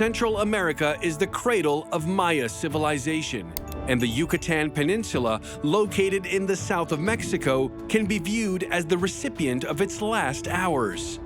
Central America is the cradle of Maya civilization, and the Yucatan Peninsula, located in the south of Mexico, can be viewed as the recipient of its last hours.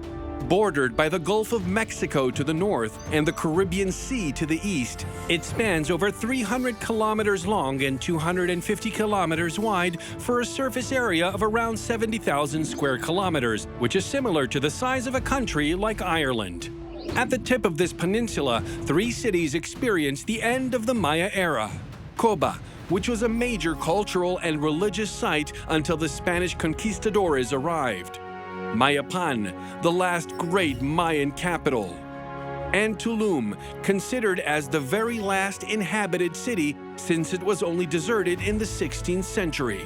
Bordered by the Gulf of Mexico to the north and the Caribbean Sea to the east, it spans over 300 kilometers long and 250 kilometers wide for a surface area of around 70,000 square kilometers, which is similar to the size of a country like Ireland. At the tip of this peninsula, 3 cities experienced the end of the Maya era. Koba, which was a major cultural and religious site until the Spanish conquistadores arrived. Mayapan, the last great Mayan capital. And Tulum, considered as the very last inhabited city since it was only deserted in the 16th century.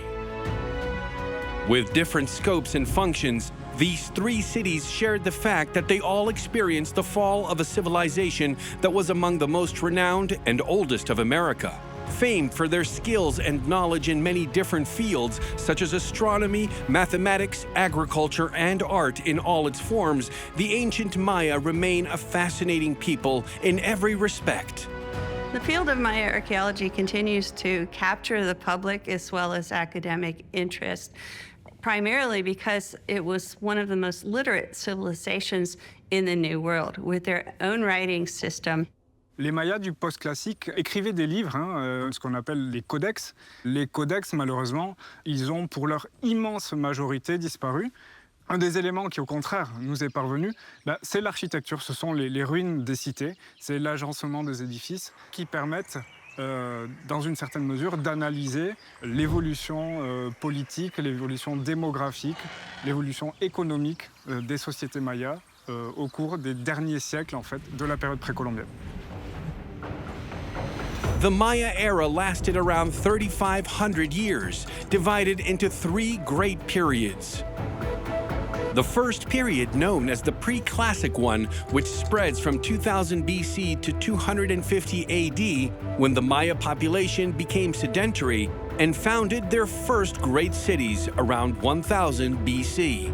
With different scopes and functions, these 3 cities shared the fact that they all experienced the fall of a civilization that was among the most renowned and oldest of America. Famed for their skills and knowledge in many different fields, such as astronomy, mathematics, agriculture, and art in all its forms, the ancient Maya remain a fascinating people in every respect. The field of Maya archaeology continues to capture the public as well as academic interest, primarily because it was one of the most literate civilizations in the New World, with their own writing system. Les Mayas du postclassique écrivaient des livres, ce qu'on appelle les codex. Les codex, malheureusement, ils ont pour leur immense majorité disparu. Un des éléments qui, au contraire, nous est parvenu, c'est l'architecture. Ce sont les ruines des cités, c'est l'agencement des édifices qui permettent, dans une certaine mesure, d'analyser l'évolution politique, l'évolution démographique, l'évolution économique des sociétés mayas au cours des derniers siècles, en fait, de la période précolombienne. The Maya era lasted around 3,500 years, divided into 3 great periods. The first period, known as the pre-classic one, which spreads from 2000 BC to 250 AD, when the Maya population became sedentary and founded their first great cities around 1000 BC.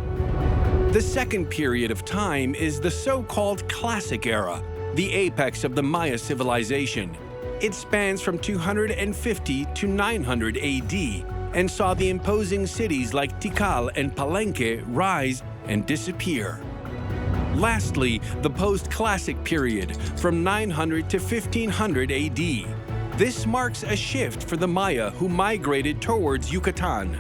The second period of time is the so-called Classic era, the apex of the Maya civilization. It spans from 250 to 900 AD and saw the imposing cities like Tikal and Palenque rise and disappear. Lastly, the post-classic period from 900 to 1500 AD. This marks a shift for the Maya who migrated towards Yucatan.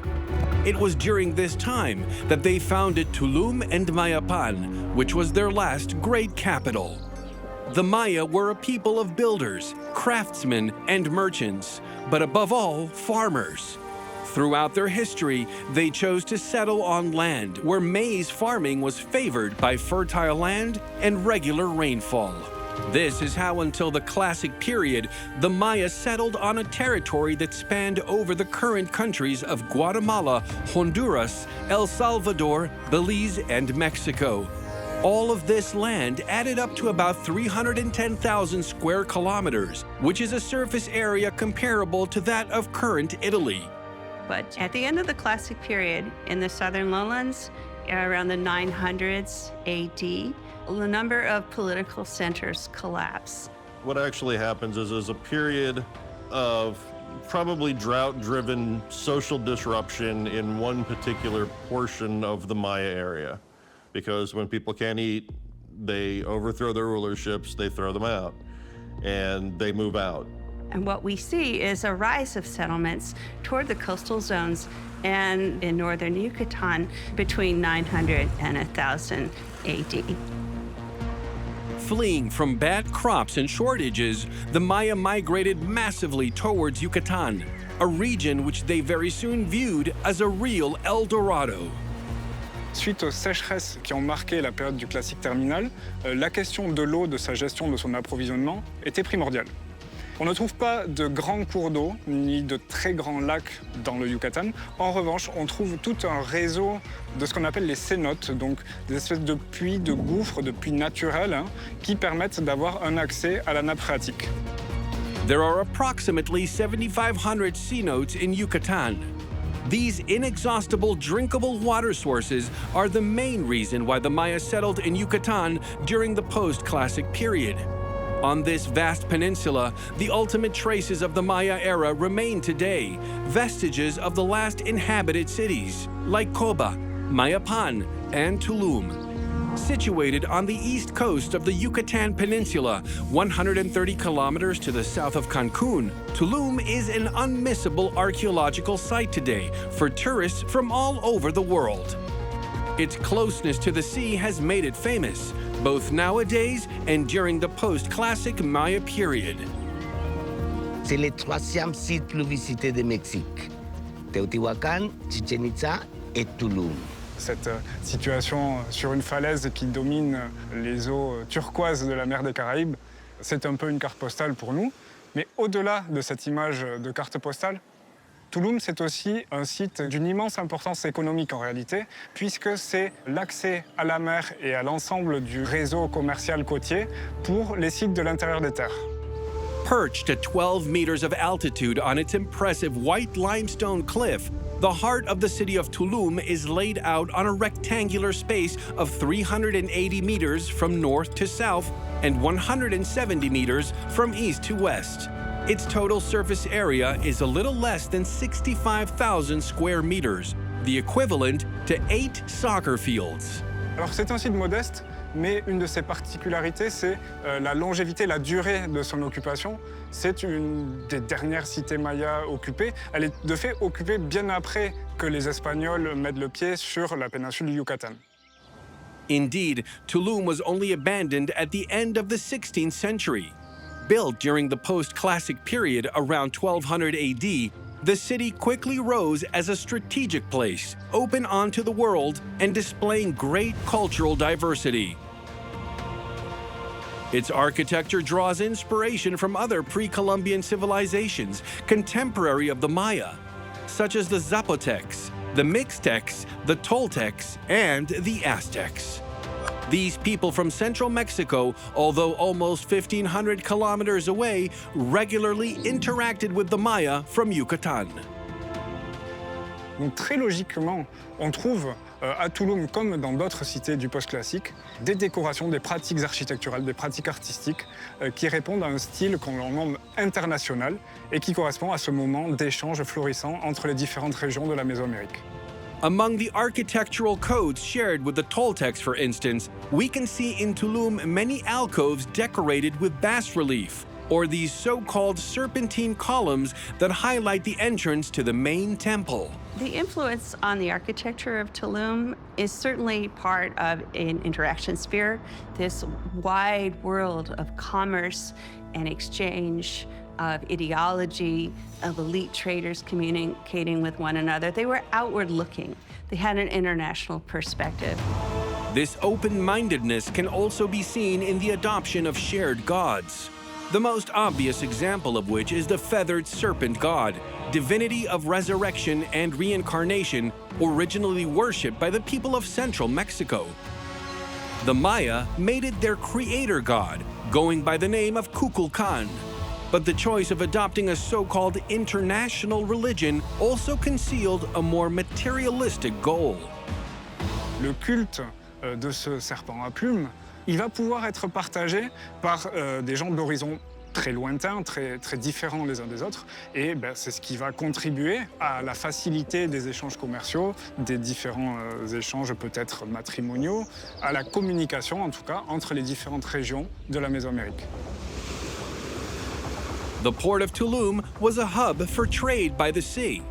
It was during this time that they founded Tulum and Mayapan, which was their last great capital. The Maya were a people of builders, craftsmen, and merchants, but above all, farmers. Throughout their history, they chose to settle on land where maize farming was favored by fertile land and regular rainfall. This is how, until the Classic period, the Maya settled on a territory that spanned over the current countries of Guatemala, Honduras, El Salvador, Belize, and Mexico. All of this land added up to about 310,000 square kilometers, which is a surface area comparable to that of current Italy. But at the end of the Classic period, in the southern lowlands, around the 900s AD, the number of political centers collapse. What actually happens is there's a period of probably drought-driven social disruption in one particular portion of the Maya area. Because when people can't eat, they overthrow their rulerships, they throw them out, and they move out. And what we see is a rise of settlements toward the coastal zones and in northern Yucatan between 900 and 1000 AD. Fleeing from bad crops and shortages, the Maya migrated massively towards Yucatan, a region which they very soon viewed as a real El Dorado. Suite aux sécheresses qui ont marqué la période du classique terminal, la question de l'eau, de sa gestion, de son approvisionnement était primordiale. On ne trouve pas de grands cours d'eau, ni de très grands lacs dans le Yucatan. En revanche, on trouve tout un réseau de ce qu'on appelle les cenotes, donc des espèces de puits, de gouffres, de puits naturels, qui permettent d'avoir un accès à la nappe phréatique. There are approximately 7,500 cenotes in Yucatan. These inexhaustible drinkable water sources are the main reason why the Maya settled in Yucatan during the post-classic period. On this vast peninsula, the ultimate traces of the Maya era remain today, vestiges of the last inhabited cities, like Koba, Mayapan, and Tulum. Situated on the east coast of the Yucatan Peninsula, 130 kilometers to the south of Cancun, Tulum is an unmissable archaeological site today for tourists from all over the world. Its closeness to the sea has made it famous, both nowadays and during the post-classic Maya period. C'est le troisième site plus visité de Mexique. Teotihuacan, Chichen Itza et Tulum. Cette situation sur une falaise qui domine les eaux turquoises de la mer des Caraïbes, c'est un peu une carte postale pour nous. Mais au-delà de cette image de carte postale, Tulum, c'est aussi un site d'une immense importance économique en réalité, puisque c'est l'accès à la mer et à l'ensemble du réseau commercial côtier pour les sites de l'intérieur des terres. Perched at 12 meters of altitude on its impressive white limestone cliff, the heart of the city of Tulum is laid out on a rectangular space of 380 meters from north to south and 170 meters from east to west. Its total surface area is a little less than 65,000 square meters, the equivalent to 8 soccer fields. Alors c'est un site modeste, mais une de ses particularités, c'est la longévité, la durée de son occupation. C'est une des dernières cités mayas occupées. Elle est de fait occupée bien après que les Espagnols mettent le pied sur la péninsule du Yucatan. Indeed, Tulum was only abandoned at the end of the 16th century. Built during the post-classic period around 1200 AD, the city quickly rose as a strategic place, open onto the world and displaying great cultural diversity. Its architecture draws inspiration from other pre-Columbian civilizations, contemporary of the Maya, such as the Zapotecs, the Mixtecs, the Toltecs, and the Aztecs. These people from central Mexico, although almost 1,500 kilometers away, regularly interacted with the Maya from Yucatan. Donc très logiquement, on trouve à Tulum, comme dans d'autres cités du post-classique, des décorations, des pratiques architecturales, des pratiques artistiques qui répondent à un style qu'on nomme international et qui correspond à ce moment d'échange florissant entre les différentes régions de la Mésoamérique. Among the architectural codes shared with the Toltecs, for instance, we can see in Tulum many alcoves decorated with bas-relief, or these so-called serpentine columns that highlight the entrance to the main temple. The influence on the architecture of Tulum is certainly part of an interaction sphere, this wide world of commerce and exchange, of ideology, of elite traders communicating with one another. They were outward looking. They had an international perspective. This open-mindedness can also be seen in the adoption of shared gods. The most obvious example of which is the feathered serpent god, divinity of resurrection and reincarnation, originally worshipped by the people of central Mexico. The Maya made it their creator god, going by the name of Kukulkan. But the choice of adopting a so-called international religion also concealed a more materialistic goal. Le culte de ce serpent à plumes, il va pouvoir être partagé par des gens d'horizons très lointains, très différents les uns des autres. Et c'est ce qui va contribuer à la facilité des échanges commerciaux, des différents échanges peut-être matrimoniaux, à la communication en tout cas entre les différentes régions de la Mésoamérique. The port of Tulum was a hub for trade by the sea.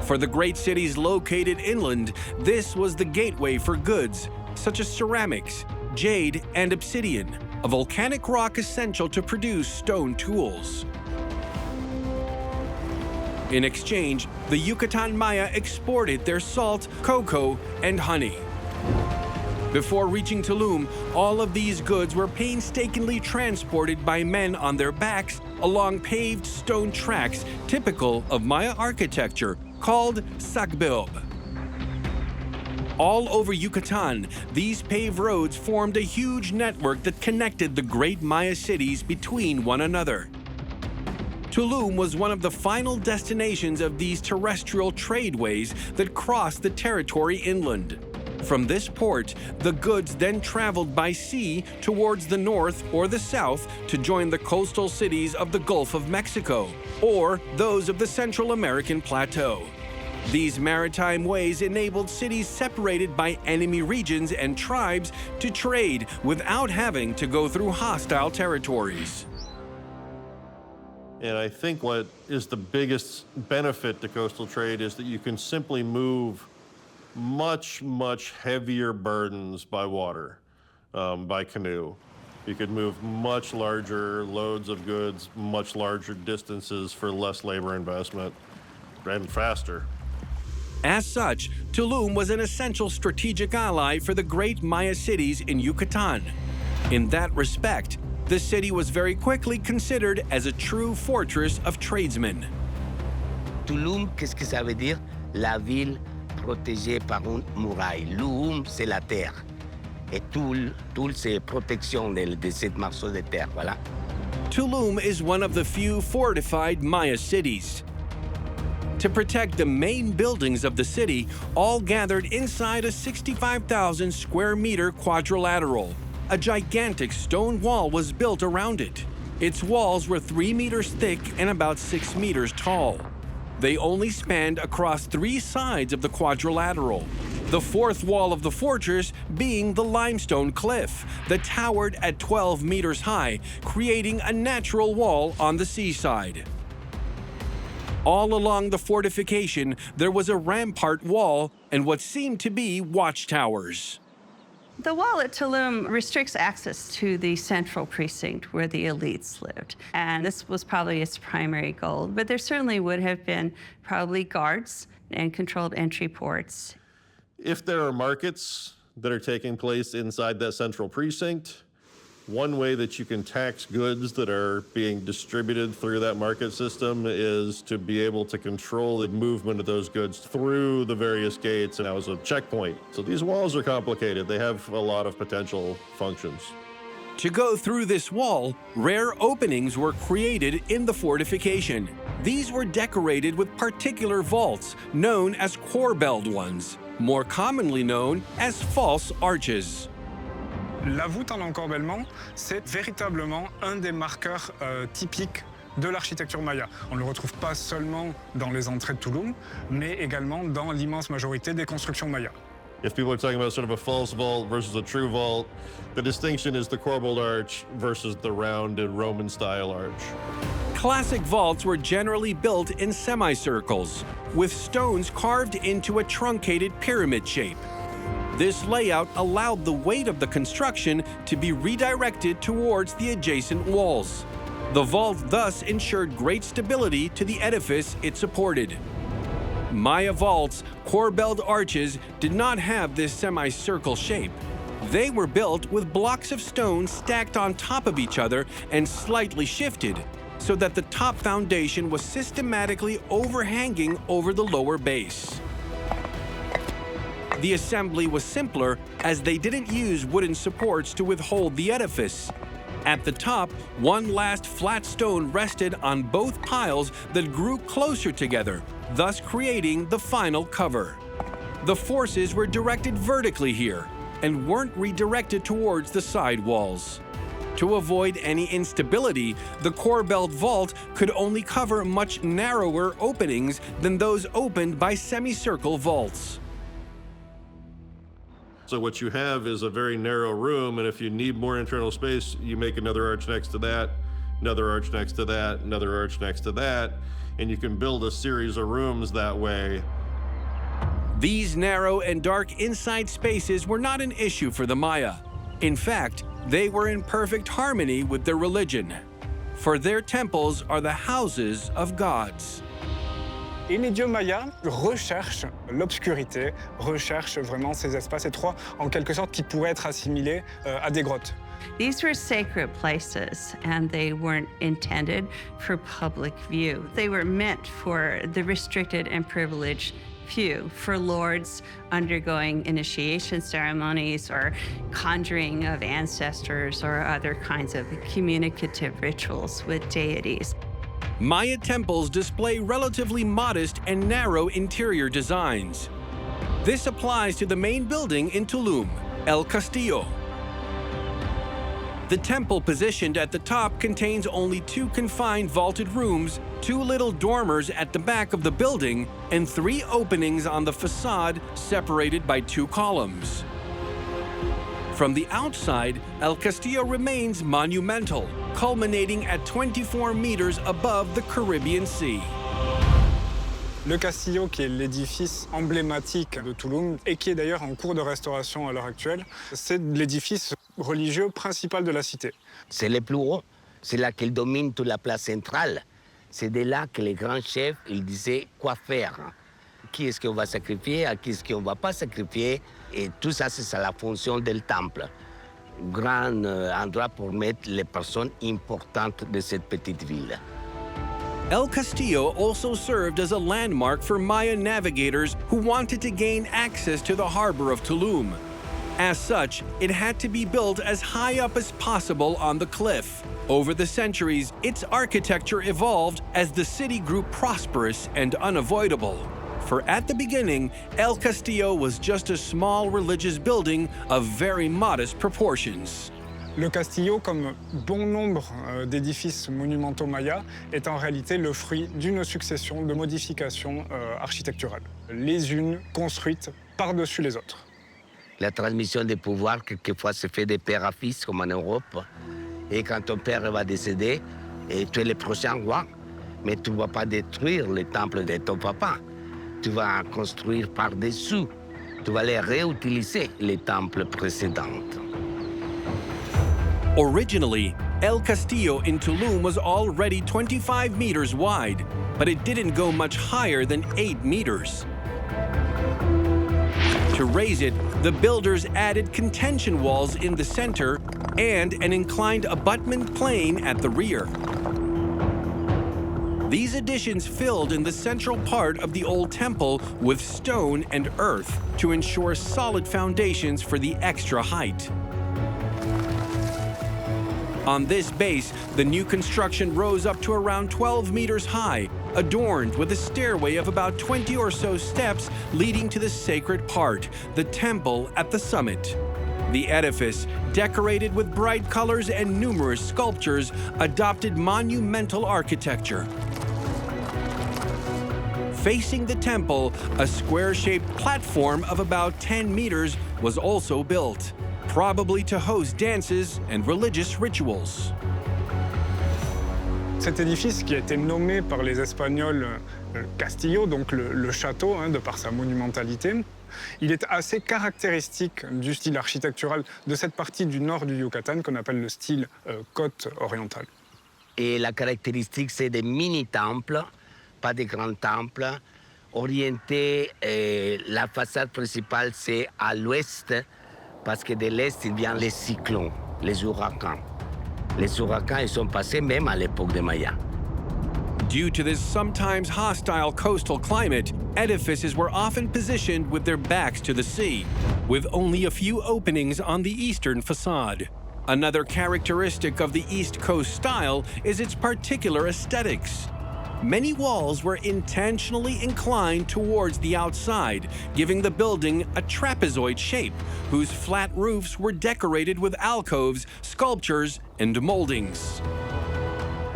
For the great cities located inland, this was the gateway for goods, such as ceramics, jade, and obsidian, a volcanic rock essential to produce stone tools. In exchange, the Yucatan Maya exported their salt, cocoa, and honey. Before reaching Tulum, all of these goods were painstakingly transported by men on their backs along paved stone tracks typical of Maya architecture, called sacbeob. All over Yucatan, these paved roads formed a huge network that connected the great Maya cities between one another. Tulum was one of the final destinations of these terrestrial tradeways that crossed the territory inland. From this port, the goods then traveled by sea towards the north or the south to join the coastal cities of the Gulf of Mexico or those of the Central American Plateau. These maritime ways enabled cities separated by enemy regions and tribes to trade without having to go through hostile territories. And I think what is the biggest benefit to coastal trade is that you can simply move much, much heavier burdens by water, by canoe. You could move much larger loads of goods, much larger distances for less labor investment, and faster. As such, Tulum was an essential strategic ally for the great Maya cities in Yucatan. In that respect, the city was very quickly considered as a true fortress of tradesmen. Tulum, qu'est-ce que ça veut dire? La ville protégée par une muraille. Lum, c'est la terre. Et Tul, c'est protection de cette morceau de terre, voilà. Tulum is one of the few fortified Maya cities. To protect the main buildings of the city, all gathered inside a 65,000 square meter quadrilateral. A gigantic stone wall was built around it. Its walls were 3 meters thick and about 6 meters tall. They only spanned across 3 sides of the quadrilateral, the fourth wall of the fortress being the limestone cliff that towered at 12 meters high, creating a natural wall on the seaside. All along the fortification, there was a rampart wall and what seemed to be watchtowers. The wall at Tulum restricts access to the central precinct where the elites lived. And this was probably its primary goal. But there certainly would have been probably guards and controlled entry ports. If there are markets that are taking place inside that central precinct, one way that you can tax goods that are being distributed through that market system is to be able to control the movement of those goods through the various gates and as a checkpoint. So these walls are complicated. They have a lot of potential functions. To go through this wall, rare openings were created in the fortification. These were decorated with particular vaults known as corbelled ones, more commonly known as false arches. La voûte en encorbellement, c'est véritablement un des marqueurs typiques de l'architecture maya. On ne le retrouve pas seulement dans les entrées de Tulum, mais également dans l'immense majorité des constructions mayas. If people are talking about sort of a false vault versus a true vault, the distinction is the corbelled arch versus the rounded Roman-style arch. Classic vaults were generally built in semicircles, with stones carved into a truncated pyramid shape. This layout allowed the weight of the construction to be redirected towards the adjacent walls. The vault thus ensured great stability to the edifice it supported. Maya vaults, corbelled arches, did not have this semicircle shape. They were built with blocks of stone stacked on top of each other and slightly shifted, so that the top foundation was systematically overhanging over the lower base. The assembly was simpler as they didn't use wooden supports to withhold the edifice. At the top, one last flat stone rested on both piles that grew closer together, thus creating the final cover. The forces were directed vertically here and weren't redirected towards the side walls. To avoid any instability, the corbelled vault could only cover much narrower openings than those opened by semicircle vaults. So what you have is a very narrow room, and if you need more internal space, you make another arch next to that, another arch next to that, another arch next to that, and you can build a series of rooms that way. These narrow and dark inside spaces were not an issue for the Maya. In fact, they were in perfect harmony with their religion, for their temples are the houses of gods. Et les dieux mayas recherchent l'obscurité, recherchent vraiment ces espaces étroits, en quelque sorte, qui pourraient être assimilés à des grottes. These were sacred places, and they weren't intended for public view. They were meant for the restricted and privileged few, for lords undergoing initiation ceremonies or conjuring of ancestors or other kinds of communicative rituals with deities. Maya temples display relatively modest and narrow interior designs. This applies to the main building in Tulum, El Castillo. The temple positioned at the top contains only 2 confined vaulted rooms, 2 little dormers at the back of the building, and 3 openings on the facade separated by 2 columns. From the outside, El Castillo remains monumental, culminating at 24 meters above the Caribbean Sea. Le Castillo, qui est l'édifice emblématique de Tulum et qui est d'ailleurs en cours de restauration à l'heure actuelle, c'est l'édifice religieux principal de la cité. C'est le plus haut, c'est là qu'il domine toute la place centrale. C'est de là que les grands chefs ils disaient quoi faire. Qui est-ce qu'on va sacrifier, à qui est-ce qu'on ne va pas sacrifier. Et tout ça, c'est ça la fonction du temple. Grand endroit pour mettre les personnes importantes de cette petite ville. El Castillo also served as a landmark for Maya navigators who wanted to gain access to the harbor of Tulum. As such, it had to be built as high up as possible on the cliff. Over the centuries, its architecture evolved as the city grew prosperous and unavoidable. For at the beginning, El Castillo was just a small religious building of very modest proportions. Le Castillo, comme bon nombre d'édifices monumentaux mayas, est en réalité le fruit d'une succession de modifications architecturales, les unes construites par-dessus les autres. La transmission des pouvoirs, quelquefois, se fait de père à fils, comme en Europe. Et quand ton père va décéder, et tu es le prochain roi, mais tu ne vas pas détruire le temple de ton papa. Tu vas construire par-dessous. Tu vas les réutiliser, les temples précédents. Originally, El Castillo in Tulum was already 25 meters wide, but it didn't go much higher than 8 meters. To raise it, the builders added contention walls in the center and an inclined abutment plane at the rear. These additions filled in the central part of the old temple with stone and earth to ensure solid foundations for the extra height. On this base, the new construction rose up to around 12 meters high, adorned with a stairway of about 20 or so steps leading to the sacred part, the temple at the summit. The edifice, decorated with bright colors and numerous sculptures, adopted monumental architecture. Facing the temple, a square-shaped platform of about 10 meters was also built, probably to host dances and religious rituals. Cet édifice, qui a été nommé par les Espagnols Castillo, donc le château, de par sa monumentalité, il est assez caractéristique du style architectural de cette partie du nord du Yucatan qu'on appelle le style côte orientale. Et la caractéristique, c'est des mini-temples, pas des grands temples, orientés. La façade principale, c'est à l'ouest, parce que de l'est, il vient les cyclones, les ouragans. Les ouragans, ils sont passés même à l'époque des Mayas. Due to this sometimes hostile coastal climate, edifices were often positioned with their backs to the sea, with only a few openings on the eastern facade. Another characteristic of the East Coast style is its particular aesthetics. Many walls were intentionally inclined towards the outside, giving the building a trapezoid shape, whose flat roofs were decorated with alcoves, sculptures, and moldings.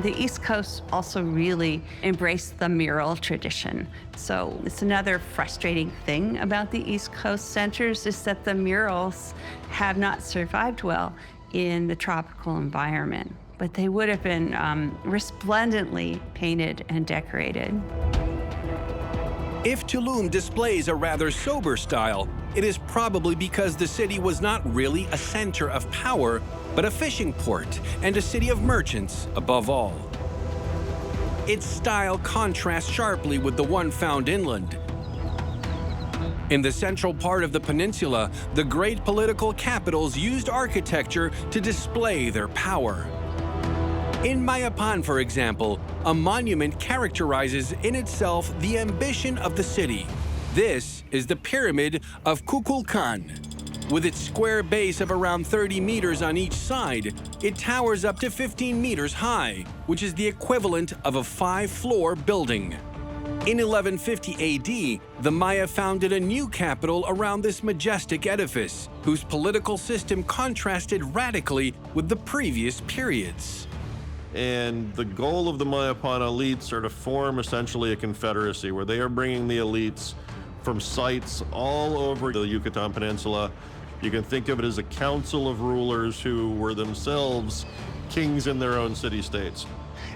The East Coast also really embraced the mural tradition. So it's another frustrating thing about the East Coast centers is that the murals have not survived well in the tropical environment, but they would have been resplendently painted and decorated. If Tulum displays a rather sober style, it is probably because the city was not really a center of power, but a fishing port and a city of merchants above all. Its style contrasts sharply with the one found inland. In the central part of the peninsula, the great political capitals used architecture to display their power. In Mayapan, for example, a monument characterizes in itself the ambition of the city. This is the Pyramid of Kukulkan. With its square base of around 30 meters on each side, it towers up to 15 meters high, which is the equivalent of a 5-floor building. In 1150 AD, the Maya founded a new capital around this majestic edifice, whose political system contrasted radically with the previous periods. And the goal of the Mayapan elites are to form essentially a confederacy where they are bringing the elites from sites all over the Yucatan Peninsula. You can think of it as a council of rulers who were themselves kings in their own city-states.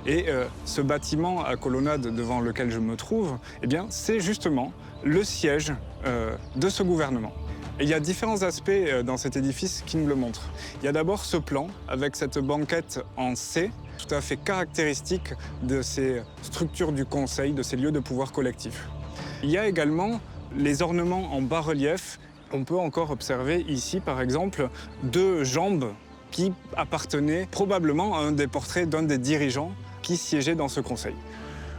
Et ce bâtiment à colonnade devant lequel je me trouve, eh bien, c'est justement le siège de ce gouvernement. Et il y a différents aspects dans cet édifice qui nous le montrent. Il y a d'abord ce plan avec cette banquette en C, tout à fait caractéristique de ces structures du conseil, de ces lieux de pouvoir collectif. Il y a également les ornements en bas-relief. On peut encore observer ici, par exemple, deux jambes qui appartenaient probablement à un des portraits d'un des dirigeants qui siégeait dans ce conseil.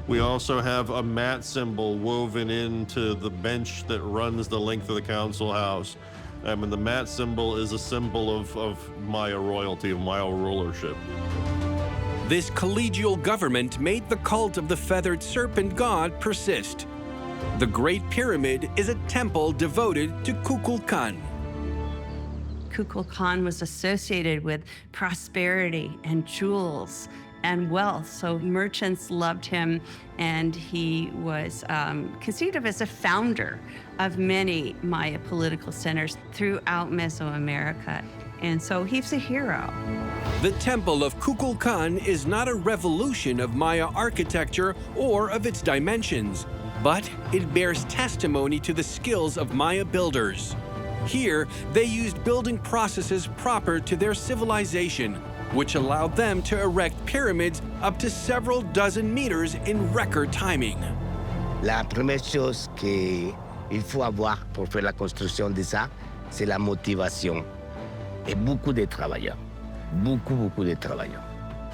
We also have a mat symbol woven into the bench that runs the length of the council house. And the mat symbol is a symbol of Maya royalty, of Maya rulership. This collegial government made the cult of the feathered serpent god persist. The Great Pyramid is a temple devoted to Kukulkan. Kukulkan was associated with prosperity and jewels and wealth, so merchants loved him, and he was conceived of as a founder of many Maya political centers throughout Mesoamerica, and so he's a hero. The Temple of Kukulkan is not a revolution of Maya architecture or of its dimensions, but it bears testimony to the skills of Maya builders. Here, they used building processes proper to their civilization, which allowed them to erect pyramids up to several dozen meters in record timing. La première chose qu'il faut avoir pour faire la construction de ça, c'est la motivation et beaucoup de travailleurs. Beaucoup de travailleurs.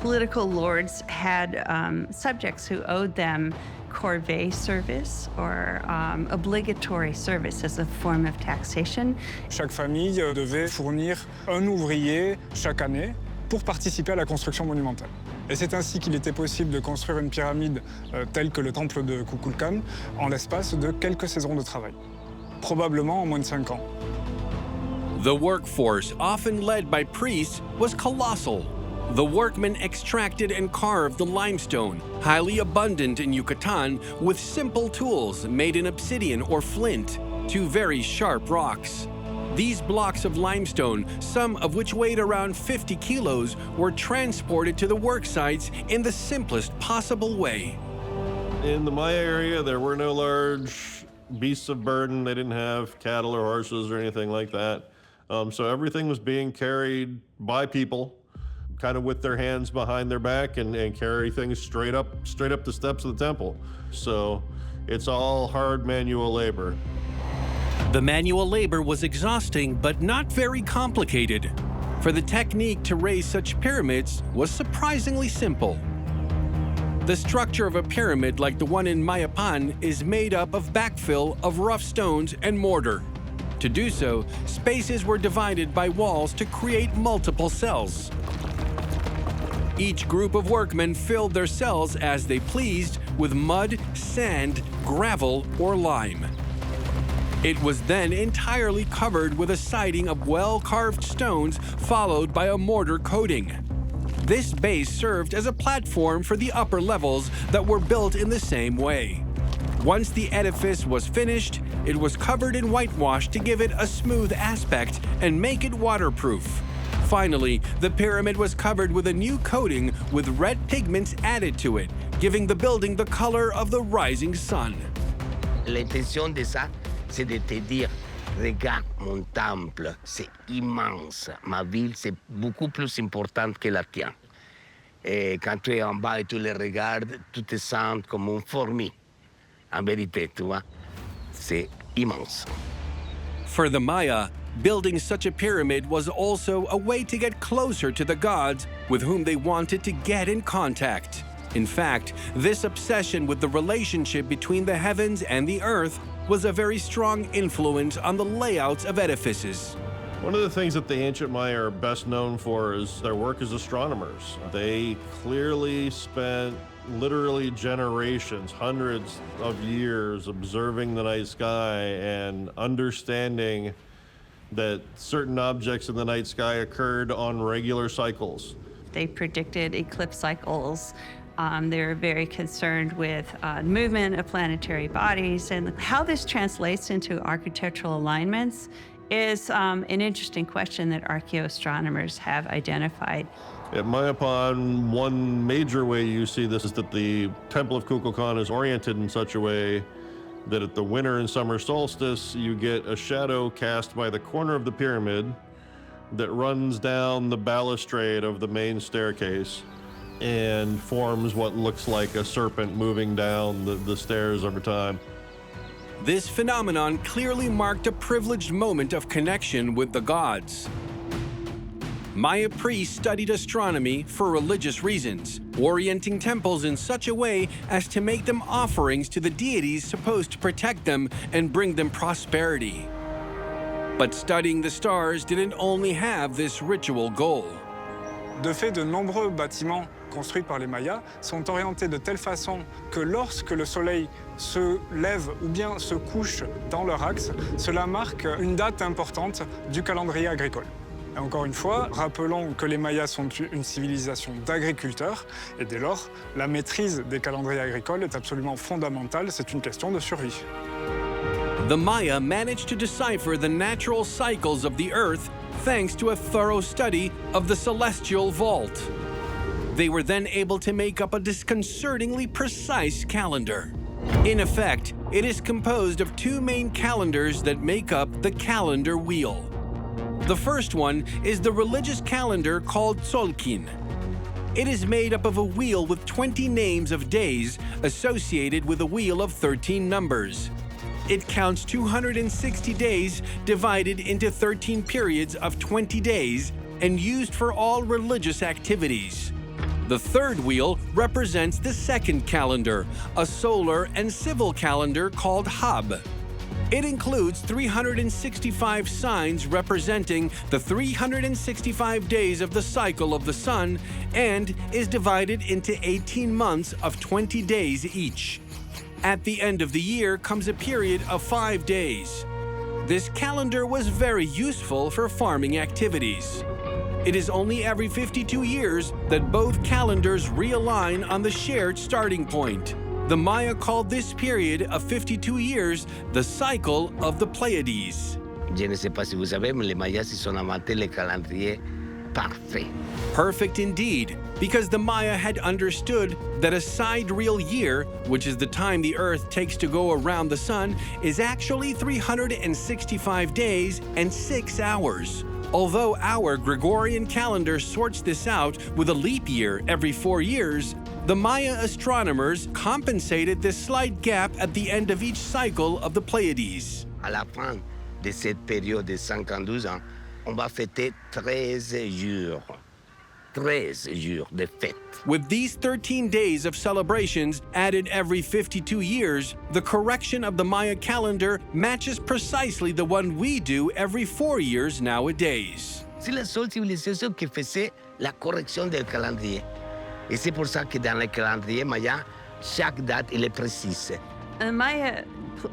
Political lords had subjects who owed them corvée service or obligatory service as a form of taxation. Chaque famille devait fournir un ouvrier chaque année pour participer à la construction monumentale. Et c'est ainsi qu'il était possible de construire une pyramide telle que le temple de Kukulkan en l'espace de quelques saisons de travail, probablement en moins de 5 ans. The workforce, often led by priests, was colossal. The workmen extracted and carved the limestone, highly abundant in Yucatan, with simple tools made in obsidian or flint, two very sharp rocks. These blocks of limestone, some of which weighed around 50 kilos, were transported to the work sites in the simplest possible way. In the Maya area, there were no large beasts of burden. They didn't have cattle or horses or anything like that. So everything was being carried by people, kind of with their hands behind their back and carry things straight up the steps of the temple. So it's all hard manual labor. The manual labor was exhausting, but not very complicated, for the technique to raise such pyramids was surprisingly simple. The structure of a pyramid like the one in Mayapan is made up of backfill of rough stones and mortar. To do so, spaces were divided by walls to create multiple cells. Each group of workmen filled their cells as they pleased with mud, sand, gravel, or lime. It was then entirely covered with a siding of well-carved stones, followed by a mortar coating. This base served as a platform for the upper levels that were built in the same way. Once the edifice was finished, it was covered in whitewash to give it a smooth aspect and make it waterproof. Finally, the pyramid was covered with a new coating with red pigments added to it, giving the building the color of the rising sun. L'intention de ça, c'est de te dire, regarde mon temple, c'est immense. Ma ville, c'est beaucoup plus importante que la tienne. Et quand tu es en bas et tu le regardes, tu te sens comme une fourmi. En vérité, tu vois, c'est immense. For the Maya, building such a pyramid was also a way to get closer to the gods with whom they wanted to get in contact. In fact, this obsession with the relationship between the heavens and the earth was a very strong influence on the layouts of edifices. One of the things that the ancient Maya are best known for is their work as astronomers. They clearly spent literally generations, hundreds of years observing the night sky and understanding that certain objects in the night sky occurred on regular cycles. They predicted eclipse cycles. They were very concerned with movement of planetary bodies, and how this translates into architectural alignments is an interesting question that archaeoastronomers have identified. At Mayapan, one major way you see this is that the Temple of Kukulkan is oriented in such a way that at the winter and summer solstice, you get a shadow cast by the corner of the pyramid that runs down the balustrade of the main staircase and forms what looks like a serpent moving down the stairs over time. This phenomenon clearly marked a privileged moment of connection with the gods. Maya priests studied astronomy for religious reasons, orienting temples in such a way as to make them offerings to the deities supposed to protect them and bring them prosperity. But studying the stars didn't only have this ritual goal. De fait, de nombreux bâtiments construits par les Mayas sont orientés de telle façon que lorsque le soleil se lève ou bien se couche dans leur axe, cela marque une date importante du calendrier agricole. Et encore une fois, rappelons que les Mayas sont une civilisation d'agriculteurs et dès lors, la maîtrise des calendriers agricoles est absolument fondamentale, c'est une question de survie. The Maya managed to decipher the natural cycles of the Earth thanks to a thorough study of the celestial vault. They were then able to make up a disconcertingly precise calendar. In effect, it is composed of two main calendars that make up the calendar wheel. The first one is the religious calendar called Tzolkin. It is made up of a wheel with 20 names of days associated with a wheel of 13 numbers. It counts 260 days divided into 13 periods of 20 days and used for all religious activities. The third wheel represents the second calendar, a solar and civil calendar called Hab. It includes 365 signs representing the 365 days of the cycle of the sun and is divided into 18 months of 20 days each. At the end of the year comes a period of 5 days. This calendar was very useful for farming activities. It is only every 52 years that both calendars realign on the shared starting point. The Maya called this period of 52 years the cycle of the Pleiades. Je ne sais pas si vous savez, mais les Mayas ils sont inventés les calendriers parfaits. Perfect indeed, because the Maya had understood that a sidereal year, which is the time the Earth takes to go around the sun, is actually 365 days and 6 hours. Although our Gregorian calendar sorts this out with a leap year every 4 years, the Maya astronomers compensated this slight gap at the end of each cycle of the Pleiades. À la fin de cette période de 52 ans, on va fêter 13 jours. 13 jours de fête. With these 13 days of celebrations added every 52 years, the correction of the Maya calendar matches precisely the one we do every 4 years nowadays. C'est la seule civilisation qui faisait la correction del calendrier. Et c'est pour ça que dans le calendrier maya, chaque date elle est précise. The Maya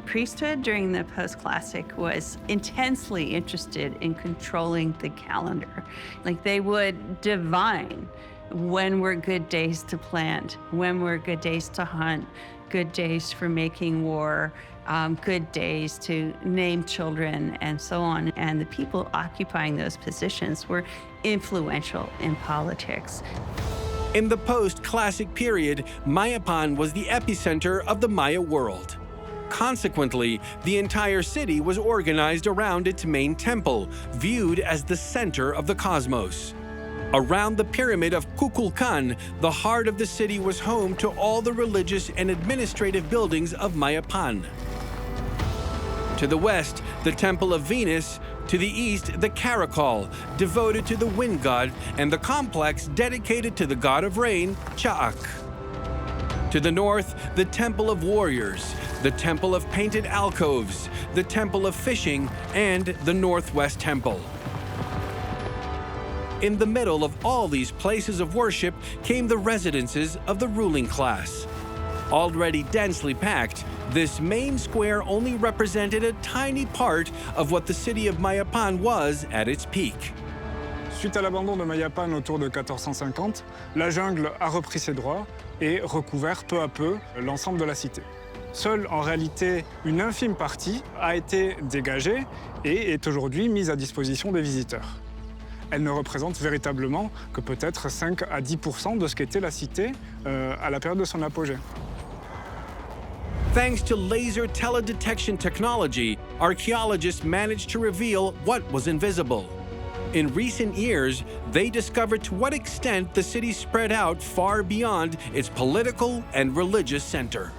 priesthood during the postclassic was intensely interested in controlling the calendar. Like they would divine when were good days to plant, when were good days to hunt, good days for making war, good days to name children, and so on. And the people occupying those positions were influential in politics. In the post-classic period, Mayapan was the epicenter of the Maya world. Consequently, the entire city was organized around its main temple, viewed as the center of the cosmos. Around the pyramid of Kukulkan, the heart of the city was home to all the religious and administrative buildings of Mayapan. To the west, the Temple of Venus. To the east, the Caracol, devoted to the wind god, and the complex dedicated to the god of rain, Cha'ak. To the north, the Temple of Warriors, the Temple of Painted Alcoves, the Temple of Fishing, and the Northwest Temple. In the middle of all these places of worship came the residences of the ruling class. Already densely packed, this main square only represented a tiny part of what the city of Mayapan was at its peak. Suite à l'abandon de Mayapan autour de 1450, la jungle a repris ses droits et recouvert peu à peu l'ensemble de la cité. Seule, en réalité, une infime partie a été dégagée et est aujourd'hui mise à disposition des visiteurs. Elle ne représente véritablement que peut-être 5 à 10% de ce qu'était la cité à la période de son apogée. Thanks to laser teledetection technology, archaeologists managed to reveal what was invisible. In recent years, they discovered to what extent the city spread out far beyond its political and religious center.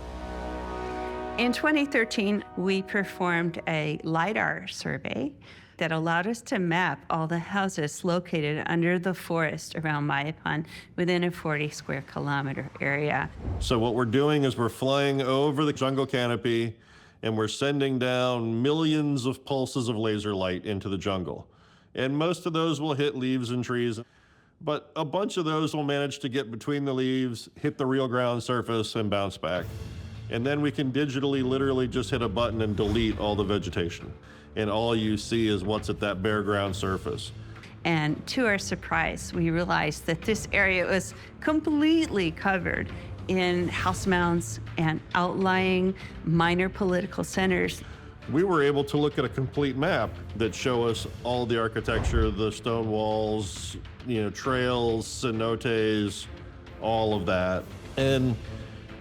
In 2013, we performed a LiDAR survey that allowed us to map all the houses located under the forest around Mayapan within a 40 square kilometer area. So what we're doing is we're flying over the jungle canopy and we're sending down millions of pulses of laser light into the jungle. And most of those will hit leaves and trees, but a bunch of those will manage to get between the leaves, hit the real ground surface, and bounce back. And then we can digitally, literally just hit a button and delete all the vegetation. And all you see is what's at that bare ground surface. And to our surprise, we realized that this area was completely covered in house mounds and outlying minor political centers. We were able to look at a complete map that show us all the architecture, the stone walls, trails, cenotes, all of that. And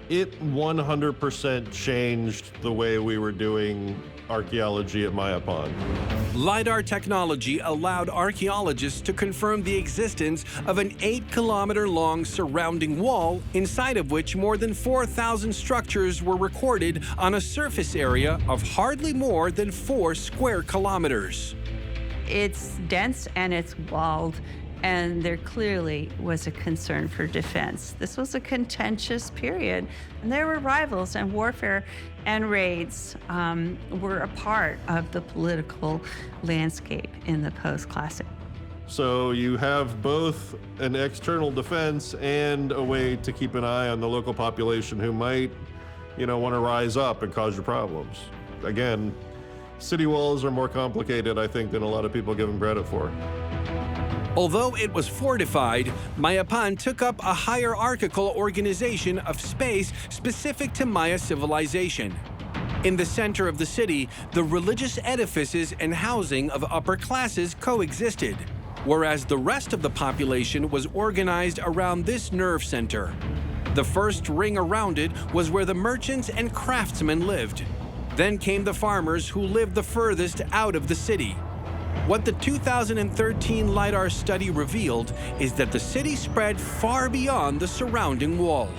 it 100% changed the way we were doing archaeology at Mayapan. LiDAR technology allowed archaeologists to confirm the existence of an 8-kilometer-long surrounding wall, inside of which more than 4,000 structures were recorded on a surface area of hardly more than 4 square kilometers. It's dense and it's walled, and there clearly was a concern for defense. This was a contentious period, and there were rivals, and warfare and raids were a part of the political landscape in the post-classic. So you have both an external defense and a way to keep an eye on the local population who might, want to rise up and cause you problems. Again, city walls are more complicated, I think, than a lot of people give them credit for. Although it was fortified, Mayapan took up a hierarchical organization of space specific to Maya civilization. In the center of the city, the religious edifices and housing of upper classes coexisted, whereas the rest of the population was organized around this nerve center. The first ring around it was where the merchants and craftsmen lived. Then came the farmers who lived the furthest out of the city. What the 2013 LiDAR study revealed is that the city spread far beyond the surrounding wall.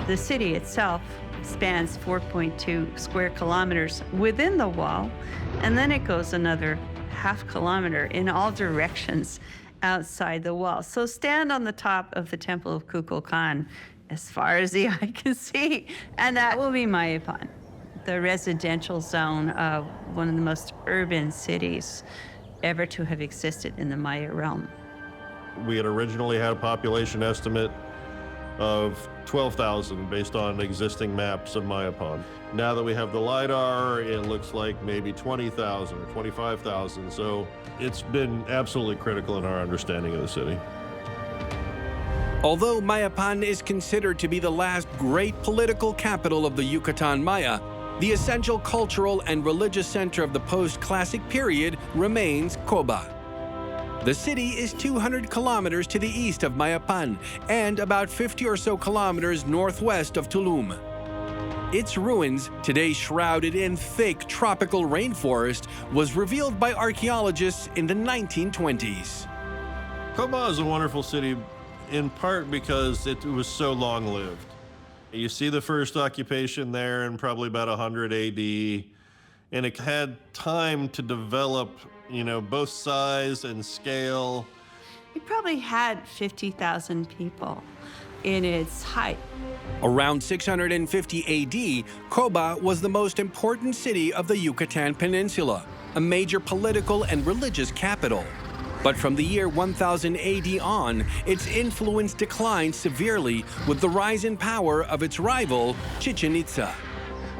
The city itself spans 4.2 square kilometers within the wall, and then it goes another half kilometer in all directions outside the wall. So stand on the top of the Temple of Kukulkan as far as the eye can see, and that will be Mayapan, the residential zone of one of the most urban cities ever to have existed in the Maya realm. We had originally had a population estimate of 12,000 based on existing maps of Mayapan. Now that we have the LiDAR, it looks like maybe 20,000 or 25,000. So it's been absolutely critical in our understanding of the city. Although Mayapan is considered to be the last great political capital of the Yucatan Maya, the essential cultural and religious center of the post-classic period remains Koba. The city is 200 kilometers to the east of Mayapan and about 50 or so kilometers northwest of Tulum. Its ruins, today shrouded in thick tropical rainforest, was revealed by archaeologists in the 1920s. Koba is a wonderful city in part because it was so long-lived. You see the first occupation there in probably about 100 AD, and it had time to develop, both size and scale. It probably had 50,000 people in its height. Around 650 AD, Koba was the most important city of the Yucatan Peninsula, a major political and religious capital. But from the year 1000 AD on, its influence declined severely with the rise in power of its rival, Chichen Itza.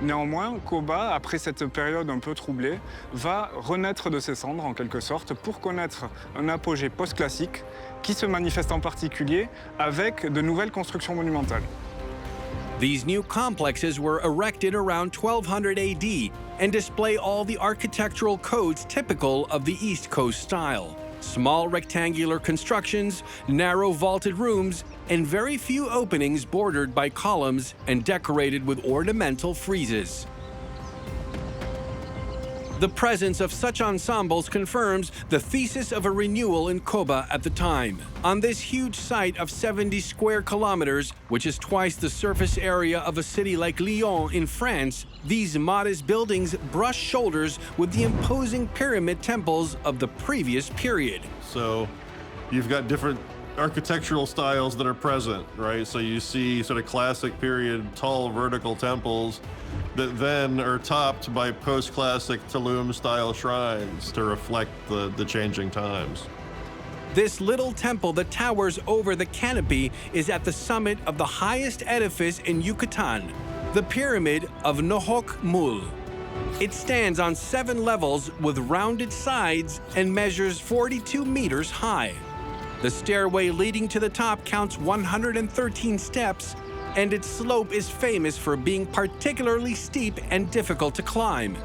Néanmoins, Koba, après cette période un peu troublée, va renaître de ses cendres en quelque sorte pour connaître un apogée post-classique qui se manifeste en particulier avec de nouvelles constructions monumentales. These new complexes were erected around 1200 AD and display all the architectural codes typical of the East Coast style. Small rectangular constructions, narrow vaulted rooms, and very few openings bordered by columns and decorated with ornamental friezes. The presence of such ensembles confirms the thesis of a renewal in Koba at the time. On this huge site of 70 square kilometers, which is twice the surface area of a city like Lyon in France, these modest buildings brush shoulders with the imposing pyramid temples of the previous period. So you've got different architectural styles that are present, right? So you see sort of classic period tall vertical temples that then are topped by post-classic Tulum style shrines to reflect the changing times. This little temple that towers over the canopy is at the summit of the highest edifice in Yucatan, the Pyramid of Nohok Mul. It stands on 7 levels with rounded sides and measures 42 meters high. The stairway leading to the top counts 113 steps, and its slope is famous for being particularly steep and difficult to climb.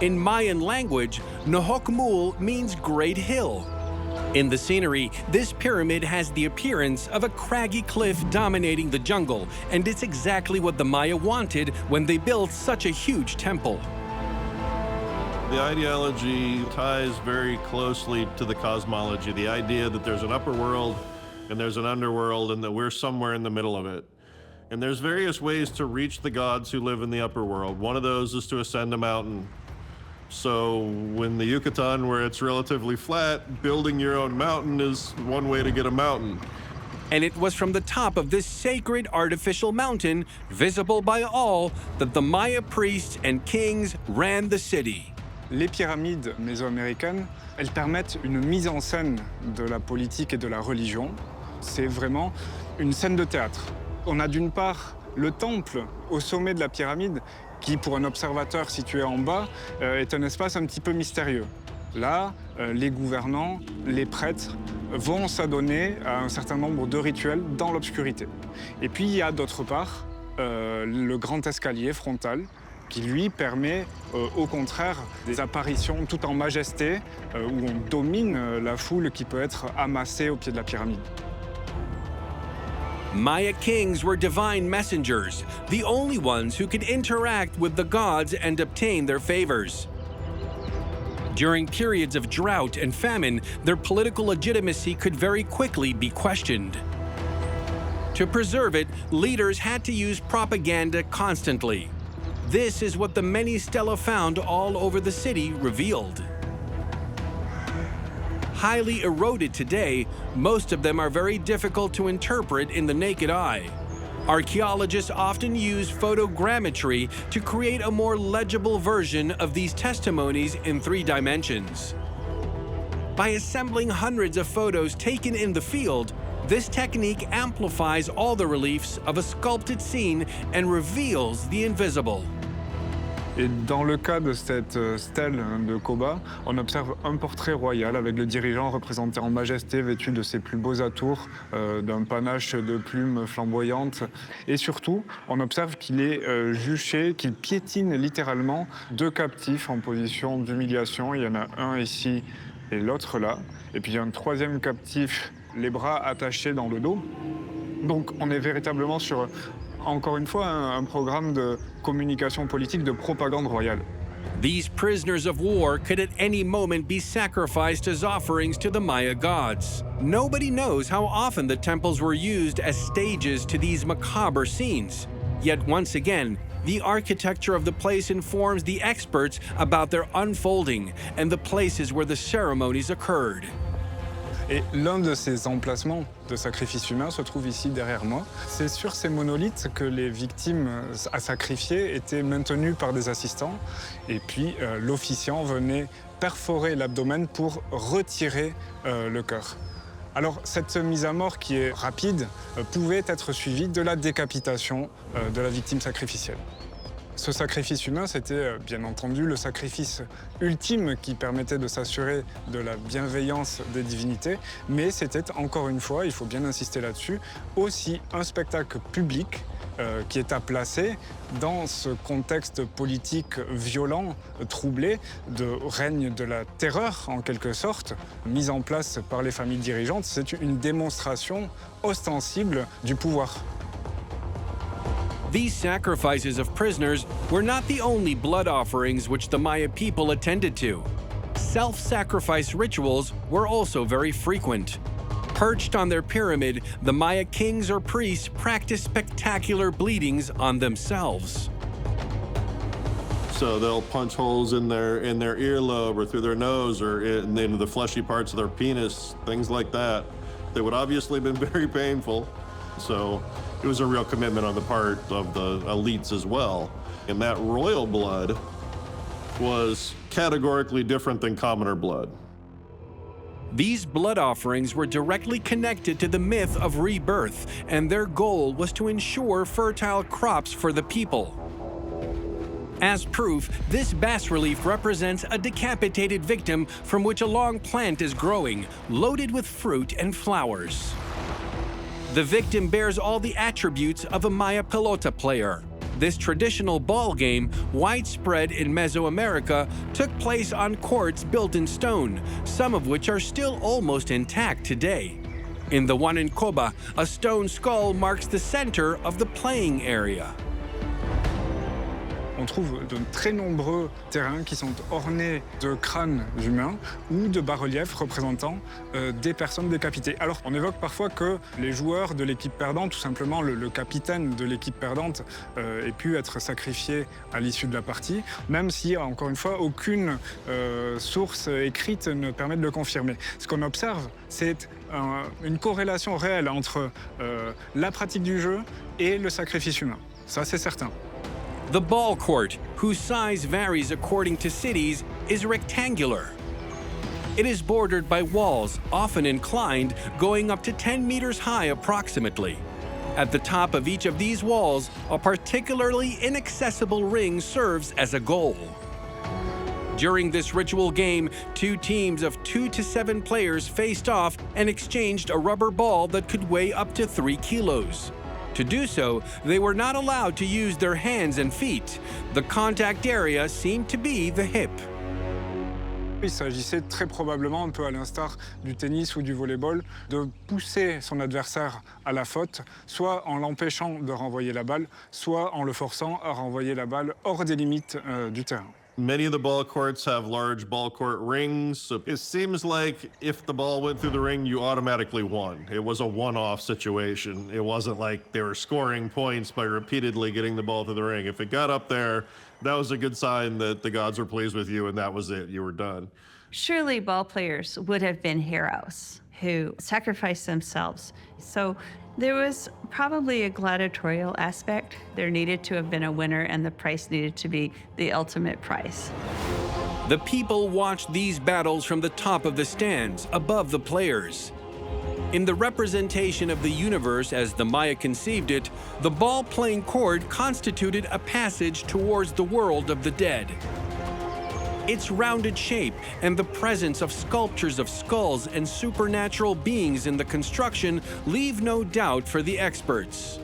In Mayan language, Nohok Mul means great hill. In the scenery, this pyramid has the appearance of a craggy cliff dominating the jungle, and it's exactly what the Maya wanted when they built such a huge temple. The ideology ties very closely to the cosmology, the idea that there's an upper world and there's an underworld and that we're somewhere in the middle of it. And there's various ways to reach the gods who live in the upper world. One of those is to ascend a mountain. So in the Yucatan, where it's relatively flat, building your own mountain is one way to get a mountain. And it was from the top of this sacred artificial mountain, visible by all, that the Maya priests and kings ran the city. Les pyramides mésoaméricaines, elles permettent une mise en scène de la politique et de la religion. C'est vraiment une scène de théâtre. On a d'une part le temple au sommet de la pyramide qui, pour un observateur situé en bas, est un espace un petit peu mystérieux. Là, les gouvernants, les prêtres vont s'adonner à un certain nombre de rituels dans l'obscurité. Et puis il y a d'autre part le grand escalier frontal qui lui permet au contraire des apparitions tout en majesté où on domine la foule qui peut être amassée au pied de la pyramide. Maya kings were divine messengers, the only ones who could interact with the gods and obtain their favors. During periods of drought and famine, their political legitimacy could very quickly be questioned. To preserve it, leaders had to use propaganda constantly. This is what the many stelae found all over the city revealed. Highly eroded today, most of them are very difficult to interpret in the naked eye. Archaeologists often use photogrammetry to create a more legible version of these testimonies in 3 dimensions. By assembling hundreds of photos taken in the field, this technique amplifies all the reliefs of a sculpted scene and reveals the invisible. Et dans le cas de cette stèle de Koba, on observe un portrait royal avec le dirigeant représenté en majesté, vêtu de ses plus beaux atours, d'un panache de plumes flamboyantes. Et surtout, on observe qu'il est juché, qu'il piétine littéralement 2 captifs en position d'humiliation. Il y en a un ici et l'autre là. Et puis il y a un 3e captif, les bras attachés dans le dos. Donc on est véritablement sur, encore une fois, un programme de communication politique, de propagande royale. These prisoners of war could at any moment be sacrificed as offerings to the Maya gods. Nobody knows how often the temples were used as stages to these macabre scenes. Yet once again, the architecture of the place informs the experts about their unfolding and the places where the ceremonies occurred. Et l'un de ces emplacements de sacrifice humain se trouve ici derrière moi. C'est sur ces monolithes que les victimes à sacrifier étaient maintenues par des assistants. Et puis l'officiant venait perforer l'abdomen pour retirer le cœur. Alors, cette mise à mort qui est rapide pouvait être suivie de la décapitation de la victime sacrificielle. Ce sacrifice humain, c'était bien entendu le sacrifice ultime qui permettait de s'assurer de la bienveillance des divinités, mais c'était encore une fois, il faut bien insister là-dessus, aussi un spectacle public qui est à placer dans ce contexte politique violent, troublé, de règne de la terreur en quelque sorte, mise en place par les familles dirigeantes. C'est une démonstration ostensible du pouvoir. These sacrifices of prisoners were not the only blood offerings which the Maya people attended to. Self-sacrifice rituals were also very frequent. Perched on their pyramid, the Maya kings or priests practiced spectacular bleedings on themselves. So they'll punch holes in their earlobe or through their nose or into the fleshy parts of their penis, things like that. They would obviously have been very painful. So it was a real commitment on the part of the elites as well. And that royal blood was categorically different than commoner blood. These blood offerings were directly connected to the myth of rebirth, and their goal was to ensure fertile crops for the people. As proof, this bas-relief represents a decapitated victim from which a long plant is growing, loaded with fruit and flowers. The victim bears all the attributes of a Maya pelota player. This traditional ball game, widespread in Mesoamerica, took place on courts built in stone, some of which are still almost intact today. In the one in Koba, a stone skull marks the center of the playing area. On trouve de très nombreux terrains qui sont ornés de crânes humains ou de bas-reliefs représentant des personnes décapitées. Alors, on évoque parfois que les joueurs de l'équipe perdante, tout simplement le capitaine de l'équipe perdante, ait pu être sacrifié à l'issue de la partie, même si, encore une fois, aucune source écrite ne permet de le confirmer. Ce qu'on observe, c'est une corrélation réelle entre la pratique du jeu et le sacrifice humain. Ça, c'est certain. The ball court, whose size varies according to cities, is rectangular. It is bordered by walls, often inclined, going up to 10 meters high approximately. At the top of each of these walls, a particularly inaccessible ring serves as a goal. During this ritual game, two teams of 2 to 7 players faced off and exchanged a rubber ball that could weigh up to 3 kilos. To do so, they were not allowed to use their hands and feet. The contact area seemed to be the hip. Il s'agissait très probablement, un peu à l'instar du tennis ou du volleyball, de pousser son adversaire à la faute, soit en l'empêchant de renvoyer la balle, soit en le forçant à renvoyer la balle hors des limites du terrain. Many of the ball courts have large ball court rings. So it seems like if the ball went through the ring, you automatically won. It was a one-off situation. It wasn't like they were scoring points by repeatedly getting the ball through the ring. If it got up there, that was a good sign that the gods were pleased with you and that was it. You were done. Surely ball players would have been heroes who sacrificed themselves. So there was probably a gladiatorial aspect. There needed to have been a winner, and the price needed to be the ultimate price. The people watched these battles from the top of the stands, above the players. In the representation of the universe as the Maya conceived it, the ball-playing court constituted a passage towards the world of the dead. Its rounded shape and the presence of sculptures of skulls and supernatural beings in the construction leave no doubt for the experts.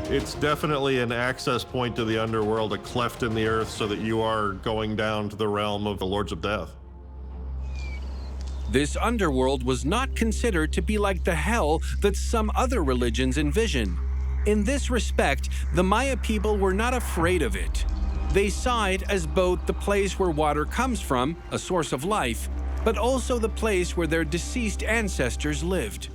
It's definitely an access point to the underworld, a cleft in the earth so that you are going down to the realm of the Lords of Death. This underworld was not considered to be like the hell that some other religions envision. In this respect, the Maya people were not afraid of it. They saw it as both the place where water comes from, a source of life, but also the place where their deceased ancestors lived.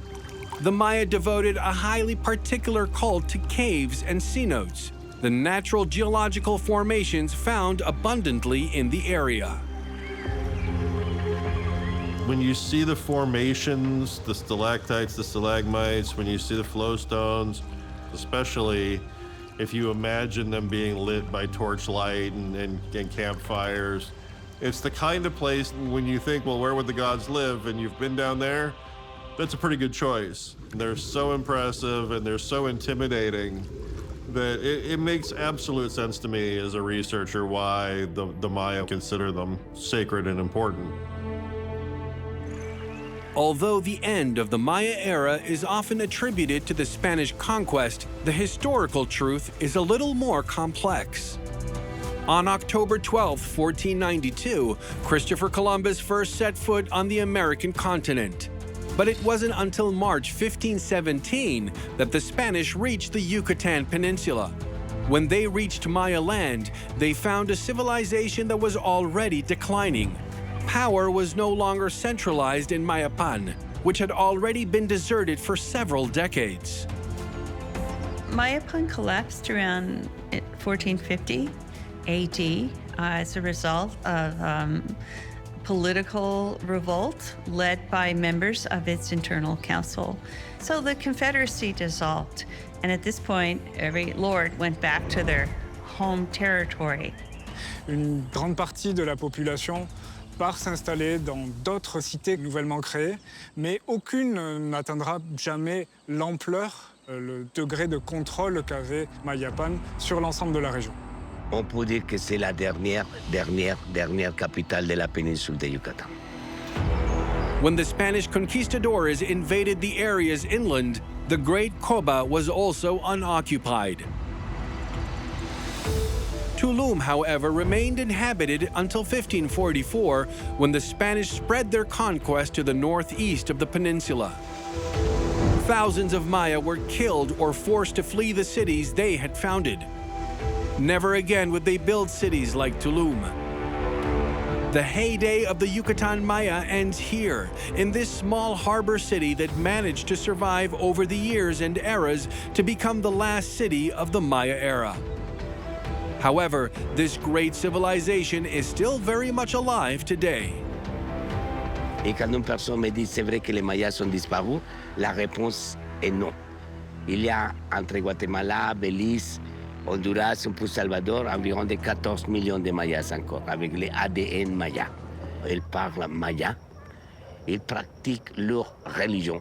The Maya devoted a highly particular cult to caves and cenotes, the natural geological formations found abundantly in the area. When you see the formations, the stalactites, the stalagmites, when you see the flow stones, especially if you imagine them being lit by torchlight and campfires, It's the kind of place when you think, well, where would the gods live? And you've been down there, that's a pretty good choice. They're so impressive and they're so intimidating that it makes absolute sense to me as a researcher why the Maya consider them sacred and important. Although the end of the Maya era is often attributed to the Spanish conquest, the historical truth is a little more complex. On October 12, 1492, Christopher Columbus first set foot on the American continent. But it wasn't until March 1517 that the Spanish reached the Yucatan Peninsula. When they reached Maya land, they found a civilization that was already declining. Power was no longer centralized in Mayapan, which had already been deserted for several decades. Mayapan collapsed around 1450 AD as a result of political revolt led by members of its internal council. So the Confederacy dissolved, and at this point, every lord went back to their home territory. Une grande partie de la population part s'installer dans d'autres cités nouvellement créées, mais aucune n'atteindra jamais l'ampleur, le degré de contrôle qu'avait Mayapan sur l'ensemble de la région. On peut dire que c'est la dernière capitale de la péninsule de Yucatan. When the Spanish conquistadors invaded the areas inland, the great Koba was also unoccupied. Tulum, however, remained inhabited until 1544, when the Spanish spread their conquest to the northeast of the peninsula. Thousands of Maya were killed or forced to flee the cities they had founded. Never again would they build cities like Tulum. The heyday of the Yucatan Maya ends here, in this small harbor city that managed to survive over the years and eras to become the last city of the Maya era. However, this great civilization is still very much alive today. Et quand une personne me dit c'est vrai que les Mayas sont disparus, la réponse est non. Il y a entre Guatemala, Belize, Honduras, un peu Salvador, environ de 14 millions de Mayas encore, avec les ADN Maya. Ils parlent Maya, ils pratiquent leur religion.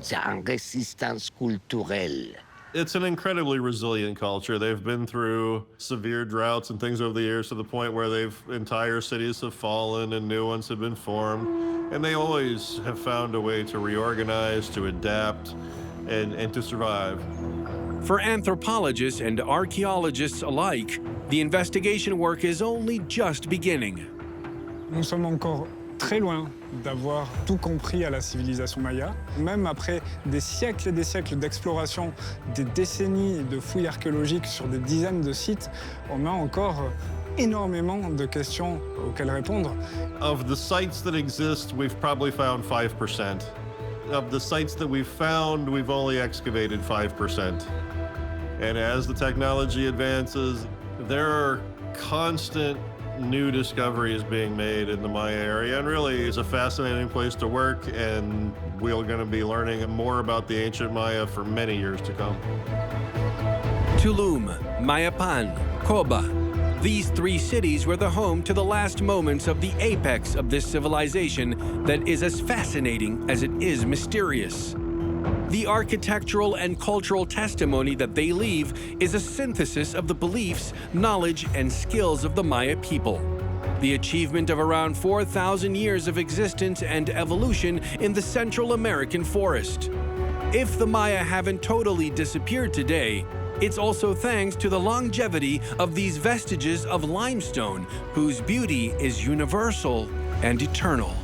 C'est une résistance culturelle. It's an incredibly resilient culture. They've been through severe droughts and things over the years to the point where entire cities have fallen and new ones have been formed. And they always have found a way to reorganize, to adapt, and to survive. For anthropologists and archaeologists alike, the investigation work is only just beginning. Nous sommes encore très loin d'avoir tout compris à la civilisation maya. Même après des siècles et des siècles d'exploration, des décennies de fouilles archéologiques sur des dizaines de sites, on a encore énormément de questions auxquelles répondre. Of the sites that exist, we've probably found 5%. Of the sites that we've found, we've only excavated 5%. And as the technology advances, there are constant new discoveries being made in the Maya area, and really it's a fascinating place to work, and we're going to be learning more about the ancient Maya for many years to come. Tulum, Mayapan, Koba. These three cities were the home to the last moments of the apex of this civilization that is as fascinating as it is mysterious. The architectural and cultural testimony that they leave is a synthesis of the beliefs, knowledge, and skills of the Maya people. The achievement of around 4,000 years of existence and evolution in the Central American forest. If the Maya haven't totally disappeared today, it's also thanks to the longevity of these vestiges of limestone, whose beauty is universal and eternal.